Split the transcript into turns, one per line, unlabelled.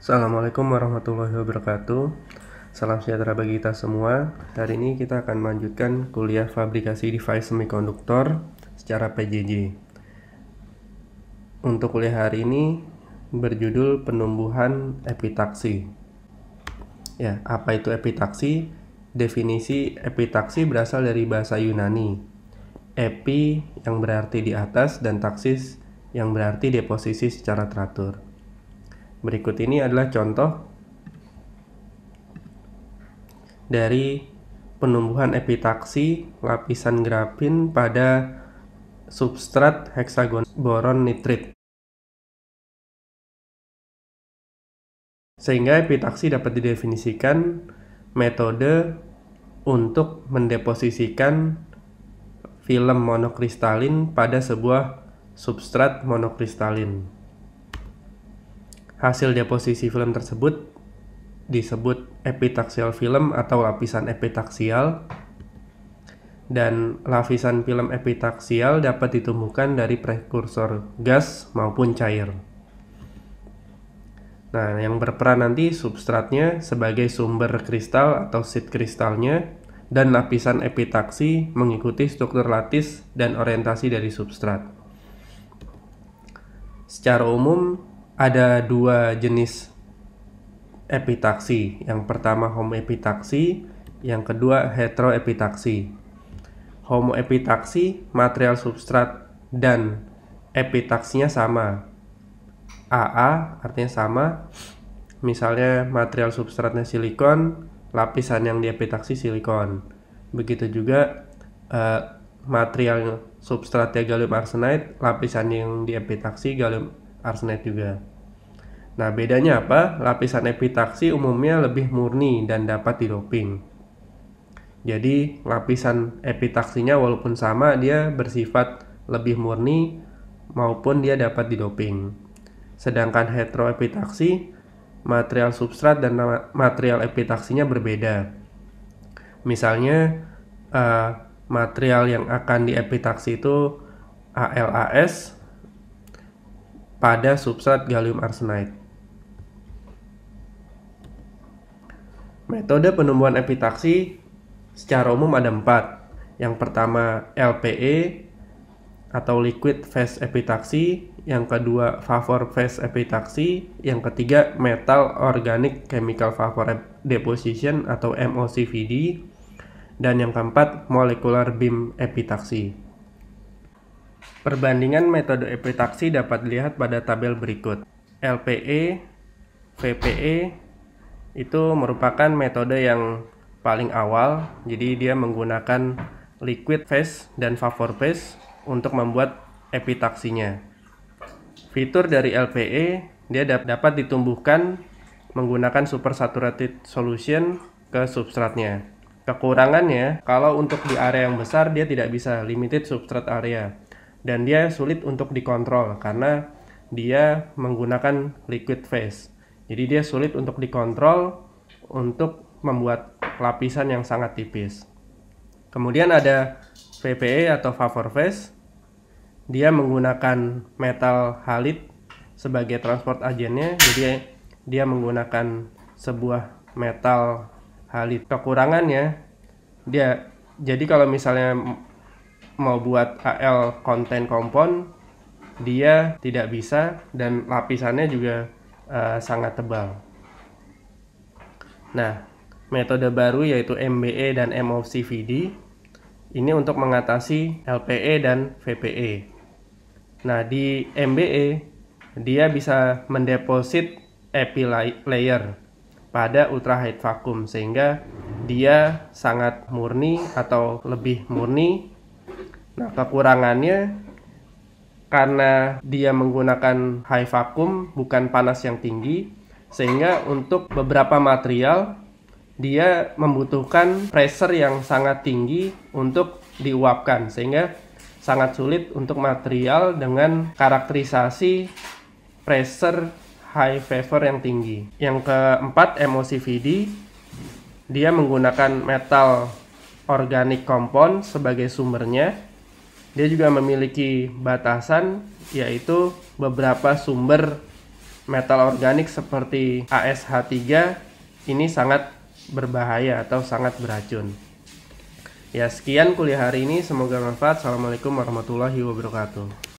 Assalamualaikum warahmatullahi wabarakatuh. Salam sejahtera bagi kita semua. Hari ini kita akan melanjutkan kuliah fabrikasi device semikonduktor secara PJJ. Untuk kuliah hari ini berjudul penumbuhan epitaksi. Ya, apa itu epitaksi? Definisi epitaksi berasal dari bahasa Yunani. Epi yang berarti di atas dan taksis yang berarti deposisi secara teratur. Berikut ini adalah contoh dari penumbuhan epitaksi lapisan grafin pada substrat heksagon boron nitrit. Sehingga epitaksi dapat didefinisikan metode untuk mendeposisikan film monokristalin pada sebuah substrat monokristalin. Hasil deposisi film tersebut disebut epitaksial film atau lapisan epitaksial, dan lapisan film epitaksial dapat ditumbuhkan dari prekursor gas maupun cair. Nah, yang berperan nanti substratnya sebagai sumber kristal atau seed kristalnya, dan lapisan epitaksi mengikuti struktur lattice dan orientasi dari substrat. Secara umum ada dua jenis epitaksi. Yang pertama homoepitaksi, yang kedua heteroepitaksi. Homoepitaksi, material substrat dan epitaksinya sama. AA artinya sama. Misalnya material substratnya silikon, lapisan yang diepitaksi silikon. Begitu juga material substratnya gallium arsenide, lapisan yang diepitaksi gallium arsenide juga. Nah, bedanya apa? Lapisan epitaksi umumnya lebih murni dan dapat didoping. Jadi, lapisan epitaksinya walaupun sama, dia bersifat lebih murni maupun dia dapat didoping. Sedangkan heteroepitaksi, material substrat dan material epitaksinya berbeda. Misalnya, material yang akan diepitaksi itu ALAS pada substrat gallium arsenide. Metode penumbuhan epitaksi secara umum ada 4. Yang pertama LPE atau liquid phase epitaksi, yang kedua vapor phase epitaksi, yang ketiga metal organic chemical vapor deposition atau MOCVD, dan yang keempat molecular beam epitaksi. Perbandingan metode epitaksi dapat dilihat pada tabel berikut. LPE, VPE itu merupakan metode yang paling awal, jadi dia menggunakan liquid phase dan vapor phase untuk membuat epitaksinya. Fitur dari LPE, dia dapat ditumbuhkan menggunakan supersaturated solution ke substratnya. Kekurangannya, kalau untuk di area yang besar dia tidak bisa, limited substrate area, dan dia sulit untuk dikontrol karena dia menggunakan liquid phase. Jadi dia sulit untuk dikontrol untuk membuat lapisan yang sangat tipis. Kemudian ada VPE atau vapor phase. Dia menggunakan metal halid sebagai transport agennya, jadi dia menggunakan sebuah metal halid. Kekurangannya, jadi kalau misalnya mau buat AL content compound, dia tidak bisa, dan lapisannya juga sangat tebal. Nah, metode baru yaitu MBE dan MOCVD ini untuk mengatasi LPE dan VPE. Nah, di MBE dia bisa mendeposit epi layer pada ultra high vacuum sehingga dia sangat murni atau lebih murni. Nah, kekurangannya karena dia menggunakan high vacuum, bukan panas yang tinggi, sehingga untuk beberapa material dia membutuhkan pressure yang sangat tinggi untuk diuapkan, sehingga sangat sulit untuk material dengan karakterisasi pressure high vapor yang tinggi. Yang keempat, MOCVD, dia menggunakan metal organic compound sebagai sumbernya. Dia juga memiliki batasan, yaitu beberapa sumber metal organik seperti ASH3 ini sangat berbahaya atau sangat beracun. Ya, sekian kuliah hari ini, semoga bermanfaat. Assalamualaikum warahmatullahi wabarakatuh.